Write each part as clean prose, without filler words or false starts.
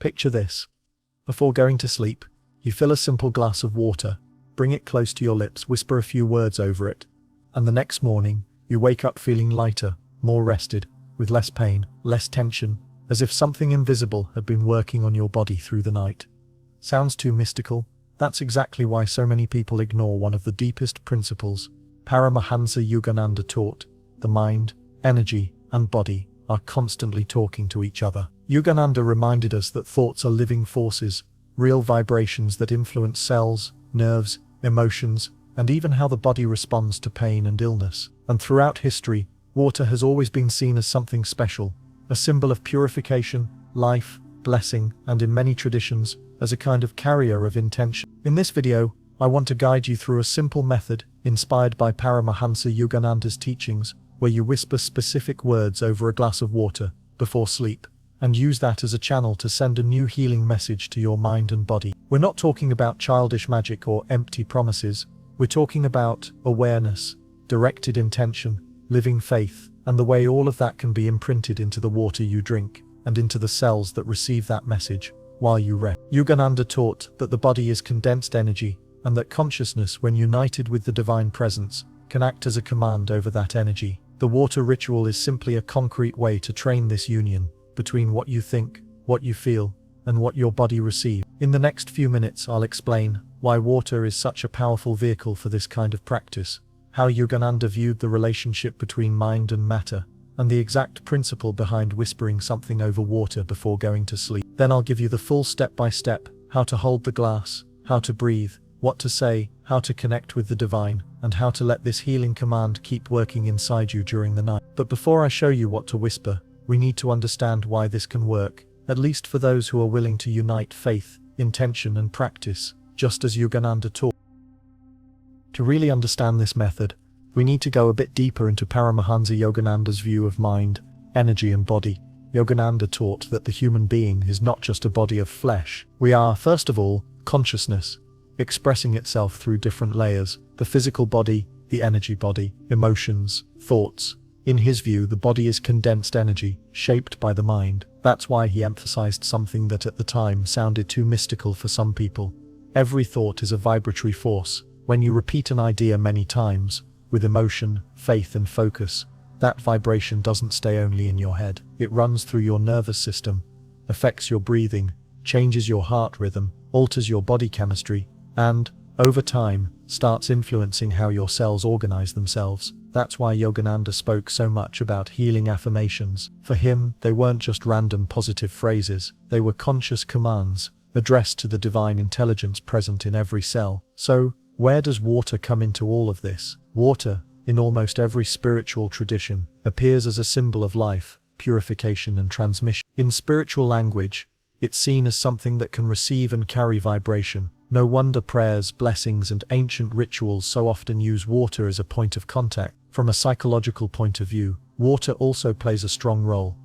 Picture this. Before going to sleep, you fill a simple glass of water, bring it close to your lips, whisper a few words over it, and the next morning, you wake up feeling lighter, more rested, with less pain, less tension, as if something invisible had been working on your body through the night. Sounds too mystical? That's exactly why so many people ignore one of the deepest principles Paramahansa Yogananda taught: the mind, energy, and body are constantly talking to each other. Yogananda reminded us that thoughts are living forces, real vibrations that influence cells, nerves, emotions, and even how the body responds to pain and illness. And throughout history, water has always been seen as something special, a symbol of purification, life, blessing, and in many traditions, as a kind of carrier of intention. In this video, I want to guide you through a simple method inspired by Paramahansa Yogananda's teachings, where you whisper specific words over a glass of water before sleep, and use that as a channel to send a new healing message to your mind and body. We're not talking about childish magic or empty promises. We're talking about awareness, directed intention, living faith, and the way all of that can be imprinted into the water you drink, and into the cells that receive that message while you rest. Yogananda taught that the body is condensed energy, and that consciousness, when united with the divine presence, can act as a command over that energy. The water ritual is simply a concrete way to train this union between what you think, what you feel, and what your body receives. In the next few minutes, I'll explain why water is such a powerful vehicle for this kind of practice, how Yogananda viewed the relationship between mind and matter, and the exact principle behind whispering something over water before going to sleep. Then I'll give you the full step-by-step, how to hold the glass, how to breathe, what to say, how to connect with the divine, and how to let this healing command keep working inside you during the night. But before I show you what to whisper, we need to understand why this can work, at least for those who are willing to unite faith, intention, and practice, just as Yogananda taught. To really understand this method, we need to go a bit deeper into Paramahansa Yogananda's view of mind, energy, and body. Yogananda taught that the human being is not just a body of flesh. We are, first of all, consciousness, expressing itself through different layers: the physical body, the energy body, emotions, thoughts. In his view, the body is condensed energy, shaped by the mind. That's why he emphasized something that at the time sounded too mystical for some people. Every thought is a vibratory force. When you repeat an idea many times, with emotion, faith, and focus, that vibration doesn't stay only in your head. It runs through your nervous system, affects your breathing, changes your heart rhythm, alters your body chemistry, and, over time, starts influencing how your cells organize themselves. That's why Yogananda spoke so much about healing affirmations. For him, they weren't just random positive phrases, they were conscious commands, addressed to the divine intelligence present in every cell. So, where does water come into all of this? Water, in almost every spiritual tradition, appears as a symbol of life, purification, and transmission. In spiritual language, it's seen as something that can receive and carry vibration. No wonder prayers, blessings, and ancient rituals so often use water as a point of contact. From a psychological point of view, water also plays a strong role.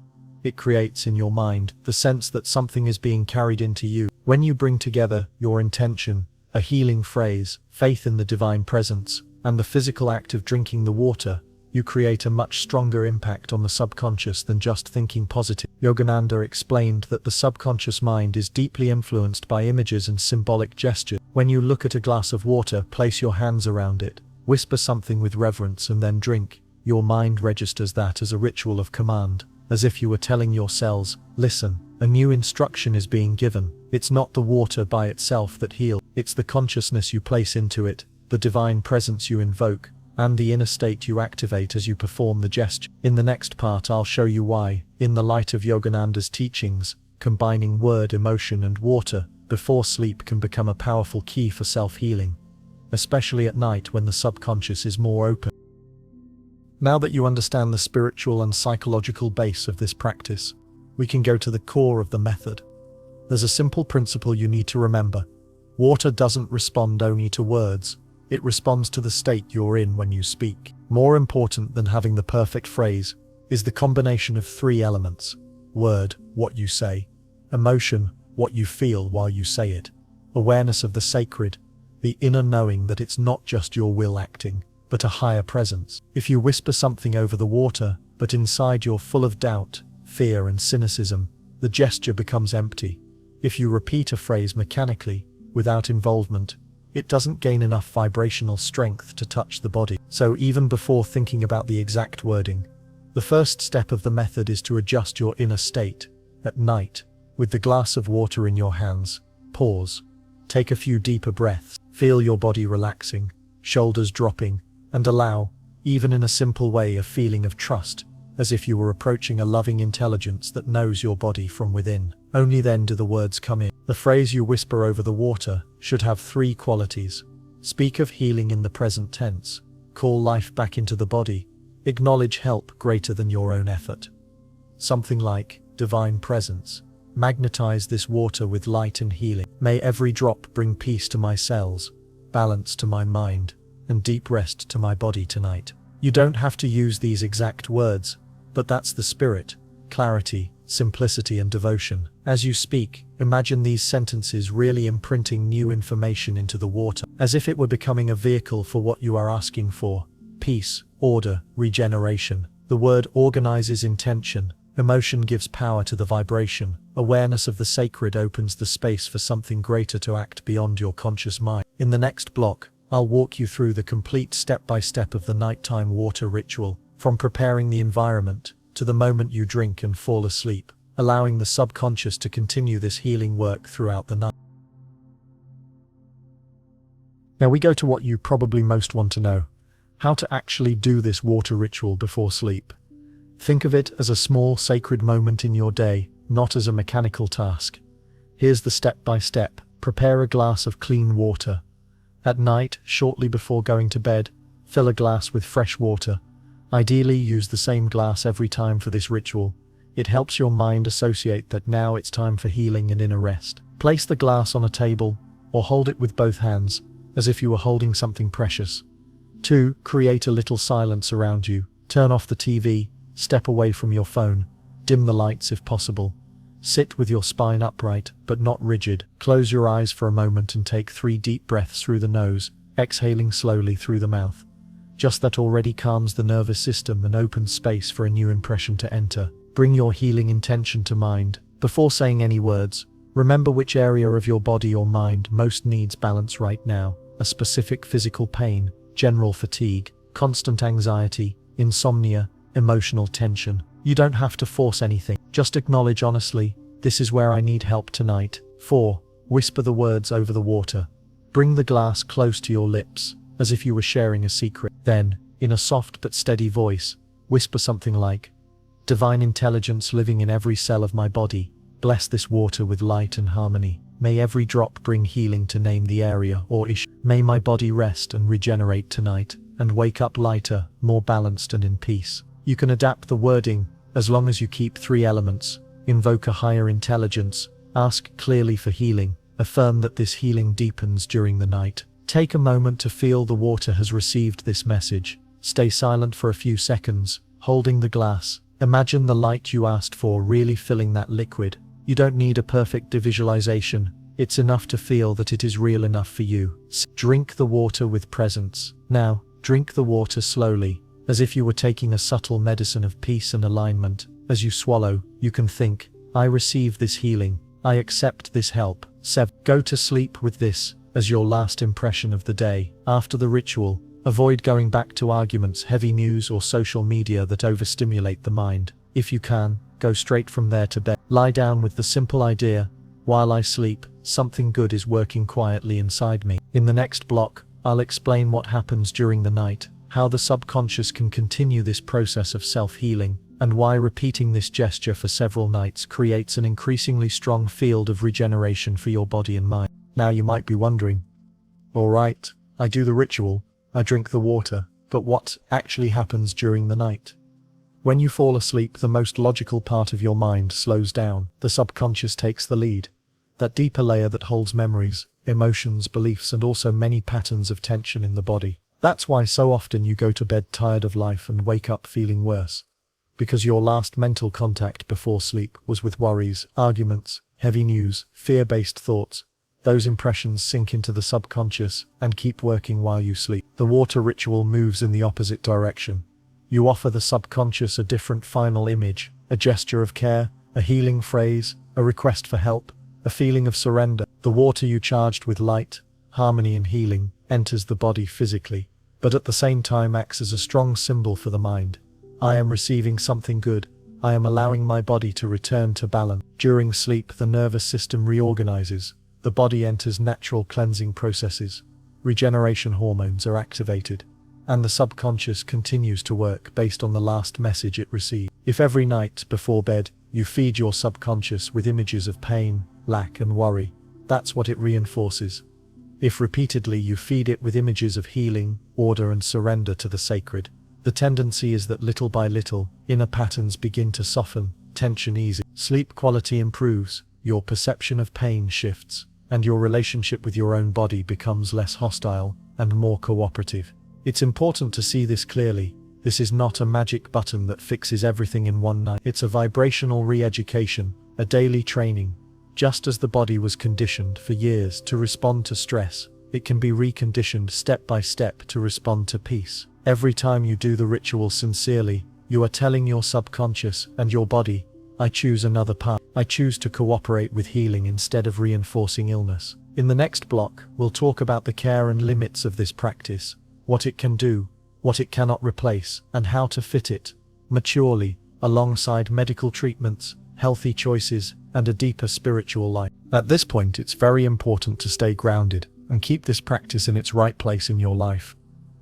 It creates in your mind the sense that something is being carried into you. When you bring together your intention, a healing phrase, faith in the divine presence, and the physical act of drinking the water, you create a much stronger impact on the subconscious than just thinking positive. Yogananda explained that the subconscious mind is deeply influenced by images and symbolic gestures. When you look at a glass of water, place your hands around it, whisper something with reverence, and then drink. Your mind registers that as a ritual of command, as if you were telling your cells, listen, a new instruction is being given. It's not the water by itself that heals, it's the consciousness you place into it, the divine presence you invoke, and the inner state you activate as you perform the gesture. In the next part, I'll show you why, in the light of Yogananda's teachings, combining word, emotion, and water before sleep can become a powerful key for self-healing, especially at night when the subconscious is more open. Now that you understand the spiritual and psychological base of this practice, we can go to the core of the method. There's a simple principle you need to remember. Water doesn't respond only to words. It responds to the state you're in when you speak. More important than having the perfect phrase is the combination of three elements: word, what you say; emotion, what you feel while you say it; awareness of the sacred, the inner knowing that it's not just your will acting, but a higher presence. If you whisper something over the water, but inside you're full of doubt, fear, and cynicism, the gesture becomes empty. If you repeat a phrase mechanically, without involvement, it doesn't gain enough vibrational strength to touch the body. So even before thinking about the exact wording, the first step of the method is to adjust your inner state. At night, with the glass of water in your hands, pause. Take a few deeper breaths. Feel your body relaxing, shoulders dropping, and allow, even in a simple way, a feeling of trust, as if you were approaching a loving intelligence that knows your body from within. Only then do the words come in. The phrase you whisper over the water should have 3 qualities. Speak of healing in the present tense. Call life back into the body. Acknowledge help greater than your own effort. Something like, divine presence. Magnetize this water with light and healing. May every drop bring peace to my cells, balance to my mind, and deep rest to my body tonight. You don't have to use these exact words, but that's the spirit, clarity, simplicity and devotion. As you speak, imagine these sentences really imprinting new information into the water, as if it were becoming a vehicle for what you are asking for: peace, order, regeneration. The word organizes intention, emotion gives power to the vibration, awareness of the sacred opens the space for something greater to act beyond your conscious mind. In the next block, I'll walk you through the complete step-by-step of the nighttime water ritual, from preparing the environment to the moment you drink and fall asleep, allowing the subconscious to continue this healing work throughout the night. Now we go to what you probably most want to know: how to actually do this water ritual before sleep. Think of it as a small sacred moment in your day, not as a mechanical task. Here's the step-by-step. Prepare a glass of clean water. At night, shortly before going to bed, fill a glass with fresh water. Ideally, use the same glass every time for this ritual. It helps your mind associate that now it's time for healing and inner rest. Place the glass on a table, or hold it with both hands, as if you were holding something precious. 2. Create a little silence around you. Turn off the TV, step away from your phone, dim the lights if possible. Sit with your spine upright, but not rigid. Close your eyes for a moment and take 3 deep breaths through the nose, exhaling slowly through the mouth. Just that already calms the nervous system and opens space for a new impression to enter. Bring your healing intention to mind. Before saying any words, remember which area of your body or mind most needs balance right now. A specific physical pain, general fatigue, constant anxiety, insomnia, emotional tension. You don't have to force anything. Just acknowledge honestly, this is where I need help tonight. 4. Whisper the words over the water. Bring the glass close to your lips, as if you were sharing a secret. Then, in a soft but steady voice, whisper something like, "Divine intelligence living in every cell of my body, bless this water with light and harmony. May every drop bring healing to name the area or issue. May my body rest and regenerate tonight, and wake up lighter, more balanced and in peace." You can adapt the wording, as long as you keep 3 elements. Invoke a higher intelligence, ask clearly for healing, affirm that this healing deepens during the night. Take a moment to feel the water has received this message. Stay silent for a few seconds, holding the glass. Imagine the light you asked for really filling that liquid. You don't need a perfect visualization. It's enough to feel that it is real enough for you. Drink the water with presence. Now, drink the water slowly, as if you were taking a subtle medicine of peace and alignment. As you swallow, you can think, I receive this healing. I accept this help. 7. Go to sleep with this as your last impression of the day. After the ritual, avoid going back to arguments, heavy news or social media that overstimulate the mind. If you can, go straight from there to bed. Lie down with the simple idea, while I sleep, something good is working quietly inside me. In the next block, I'll explain what happens during the night, how the subconscious can continue this process of self-healing, and why repeating this gesture for several nights creates an increasingly strong field of regeneration for your body and mind. Now you might be wondering, alright, I do the ritual, I drink the water, but what actually happens during the night? When you fall asleep, the most logical part of your mind slows down. The subconscious takes the lead. That deeper layer that holds memories, emotions, beliefs, and also many patterns of tension in the body. That's why so often you go to bed tired of life and wake up feeling worse. Because your last mental contact before sleep was with worries, arguments, heavy news, fear-based thoughts. Those impressions sink into the subconscious and keep working while you sleep. The water ritual moves in the opposite direction. You offer the subconscious a different final image, a gesture of care, a healing phrase, a request for help, a feeling of surrender. The water you charged with light, harmony and healing enters the body physically, but at the same time acts as a strong symbol for the mind. I am receiving something good. I am allowing my body to return to balance. During sleep, the nervous system reorganizes. The body enters natural cleansing processes. Regeneration hormones are activated, and the subconscious continues to work based on the last message it received. If every night before bed you feed your subconscious with images of pain, lack and worry, that's what it reinforces. If repeatedly you feed it with images of healing, order and surrender to the sacred, the tendency is that little by little, inner patterns begin to soften, tension eases, sleep quality improves, your perception of pain shifts, and your relationship with your own body becomes less hostile and more cooperative. It's important to see this clearly. This is not a magic button that fixes everything in one night. It's a vibrational re-education, a daily training. Just as the body was conditioned for years to respond to stress, it can be reconditioned step by step to respond to peace. Every time you do the ritual sincerely, you are telling your subconscious and your body, I choose another path. I choose to cooperate with healing instead of reinforcing illness. In the next block, we'll talk about the care and limits of this practice, what it can do, what it cannot replace, and how to fit it maturely alongside medical treatments, healthy choices, and a deeper spiritual life. At this point, it's very important to stay grounded and keep this practice in its right place in your life.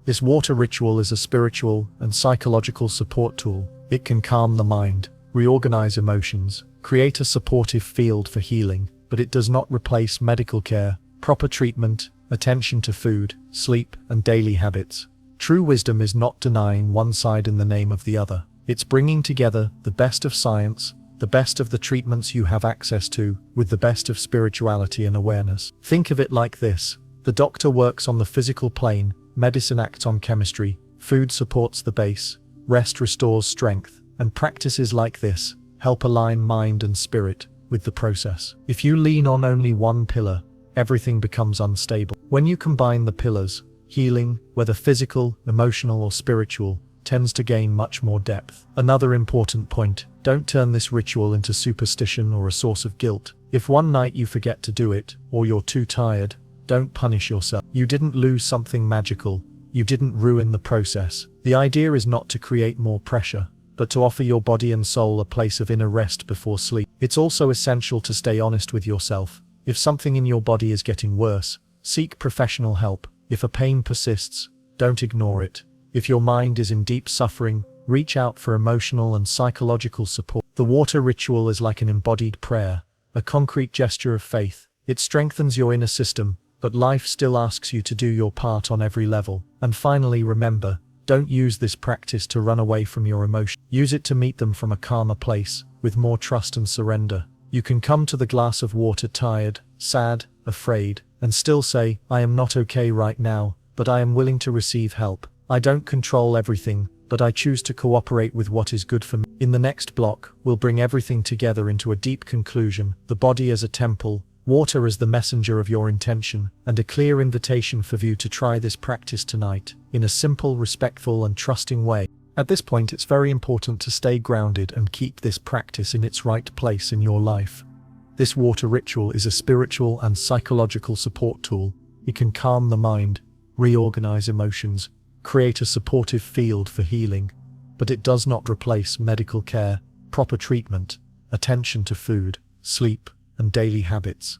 This water ritual is a spiritual and psychological support tool. It can calm the mind, reorganize emotions, create a supportive field for healing, but it does not replace medical care, proper treatment, attention to food, sleep, and daily habits. True wisdom is not denying one side in the name of the other. It's bringing together the best of science, the best of the treatments you have access to, with the best of spirituality and awareness. Think of it like this. The doctor works on the physical plane, medicine acts on chemistry, food supports the base, rest restores strength, and practices like this help align mind and spirit with the process. If you lean on only one pillar, everything becomes unstable. When you combine the pillars, healing, whether physical, emotional, or spiritual, tends to gain much more depth. Another important point, don't turn this ritual into superstition or a source of guilt. If one night you forget to do it, or you're too tired, don't punish yourself. You didn't lose something magical. You didn't ruin the process. The idea is not to create more pressure, but to offer your body and soul a place of inner rest before sleep. It's also essential to stay honest with yourself. If something in your body is getting worse, seek professional help. If a pain persists, don't ignore it. If your mind is in deep suffering, reach out for emotional and psychological support. The water ritual is like an embodied prayer, a concrete gesture of faith. It strengthens your inner system, but life still asks you to do your part on every level. And finally, remember, don't use this practice to run away from your emotions. Use it to meet them from a calmer place, with more trust and surrender. You can come to the glass of water tired, sad, afraid, and still say, I am not okay right now, but I am willing to receive help. I don't control everything, but I choose to cooperate with what is good for me. In the next block, we'll bring everything together into a deep conclusion, the body as a temple, water as the messenger of your intention, and a clear invitation for you to try this practice tonight, in a simple, respectful, and trusting way. At this point, it's very important to stay grounded and keep this practice in its right place in your life. This water ritual is a spiritual and psychological support tool. It can calm the mind, reorganize emotions, create a supportive field for healing, but it does not replace medical care, proper treatment, attention to food, sleep, and daily habits.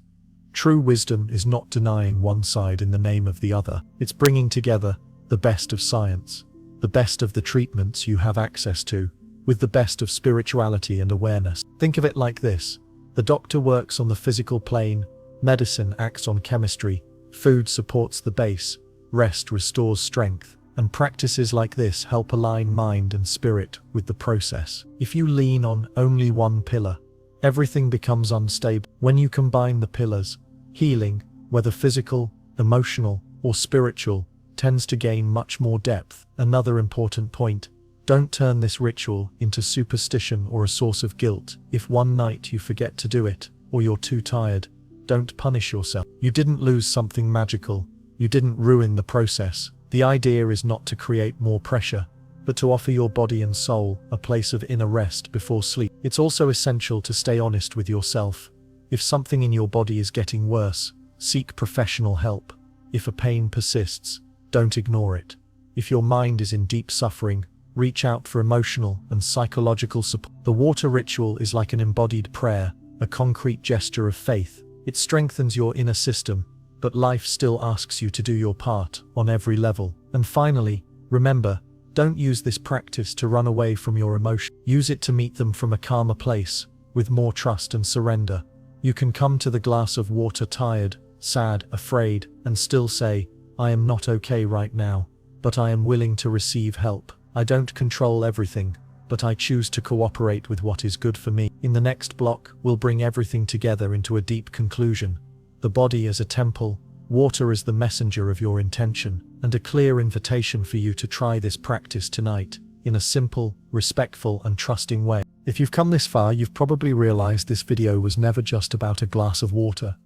True wisdom is not denying one side in the name of the other. It's bringing together the best of science, the best of the treatments you have access to, with the best of spirituality and awareness. Think of it like this. The doctor works on the physical plane, medicine acts on chemistry, food supports the base, rest restores strength, and practices like this help align mind and spirit with the process. If you lean on only one pillar, everything becomes unstable. When you combine the pillars, healing, whether physical, emotional, or spiritual, tends to gain much more depth. Another important point, don't turn this ritual into superstition or a source of guilt. If one night you forget to do it, or you're too tired, don't punish yourself. You didn't lose something magical. You didn't ruin the process. The idea is not to create more pressure, but to offer your body and soul a place of inner rest before sleep. It's also essential to stay honest with yourself. If something in your body is getting worse, seek professional help. If a pain persists, don't ignore it. If your mind is in deep suffering, reach out for emotional and psychological support. The water ritual is like an embodied prayer, a concrete gesture of faith. It strengthens your inner system, but life still asks you to do your part on every level. And finally, remember, don't use this practice to run away from your emotions. Use it to meet them from a calmer place, with more trust and surrender. You can come to the glass of water tired, sad, afraid, and still say, I am not okay right now, but I am willing to receive help. I don't control everything, but I choose to cooperate with what is good for me. In the next block, we'll bring everything together into a deep conclusion. The body as a temple, water as the messenger of your intention, and a clear invitation for you to try this practice tonight, in a simple, respectful, and trusting way. If you've come this far, you've probably realized this video was never just about a glass of water.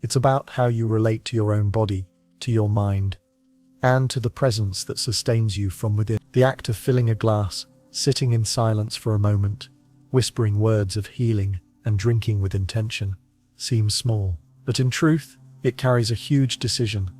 It's about how you relate to your own body, to your mind, and to the presence that sustains you from within. The act of filling a glass, sitting in silence for a moment, whispering words of healing, and drinking with intention, seems small. But in truth, it carries a huge decision.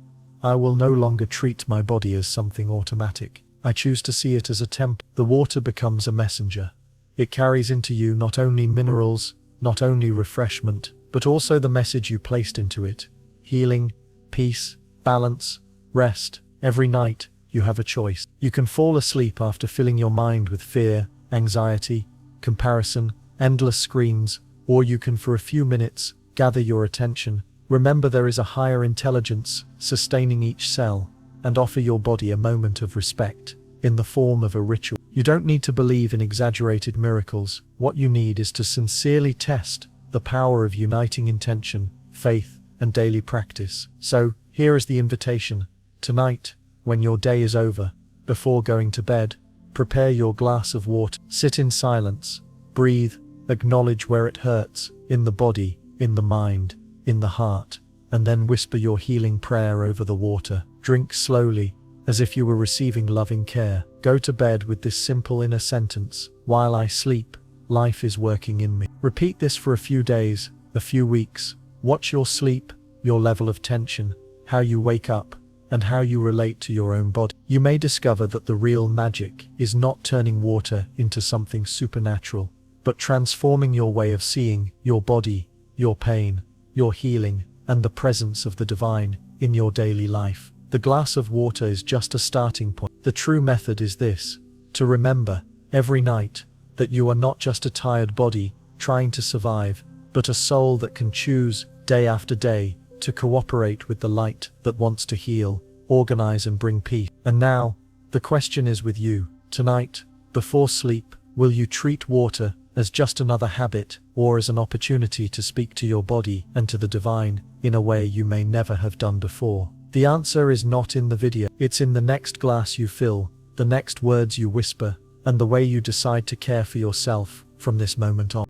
I will no longer treat my body as something automatic. I choose to see it as a temple. The water becomes a messenger. It carries into you not only minerals, not only refreshment, but also the message you placed into it. Healing, peace, balance, rest. Every night, you have a choice. You can fall asleep after filling your mind with fear, anxiety, comparison, endless screens, or you can for a few minutes, gather your attention, remember there is a higher intelligence sustaining each cell, and offer your body a moment of respect, in the form of a ritual. You don't need to believe in exaggerated miracles. What you need is to sincerely test the power of uniting intention, faith, and daily practice. So, here is the invitation. Tonight, when your day is over, before going to bed, prepare your glass of water. Sit in silence, breathe, acknowledge where it hurts, in the body, in the mind, in the heart, and then whisper your healing prayer over the water. Drink slowly, as if you were receiving loving care. Go to bed with this simple inner sentence: while I sleep, life is working in me. Repeat this for a few days, a few weeks. Watch your sleep, your level of tension, how you wake up, and how you relate to your own body. You may discover that the real magic is not turning water into something supernatural, but transforming your way of seeing your body, your pain, your healing, and the presence of the divine in your daily life. The glass of water is just a starting point. The true method is this: to remember, every night, that you are not just a tired body trying to survive, but a soul that can choose, day after day, to cooperate with the light that wants to heal, organize, and bring peace. And now, the question is with you. Tonight, before sleep, will you treat water as just another habit, or as an opportunity to speak to your body and to the divine in a way you may never have done before? The answer is not in the video. It's in the next glass you fill, the next words you whisper, and the way you decide to care for yourself from this moment on.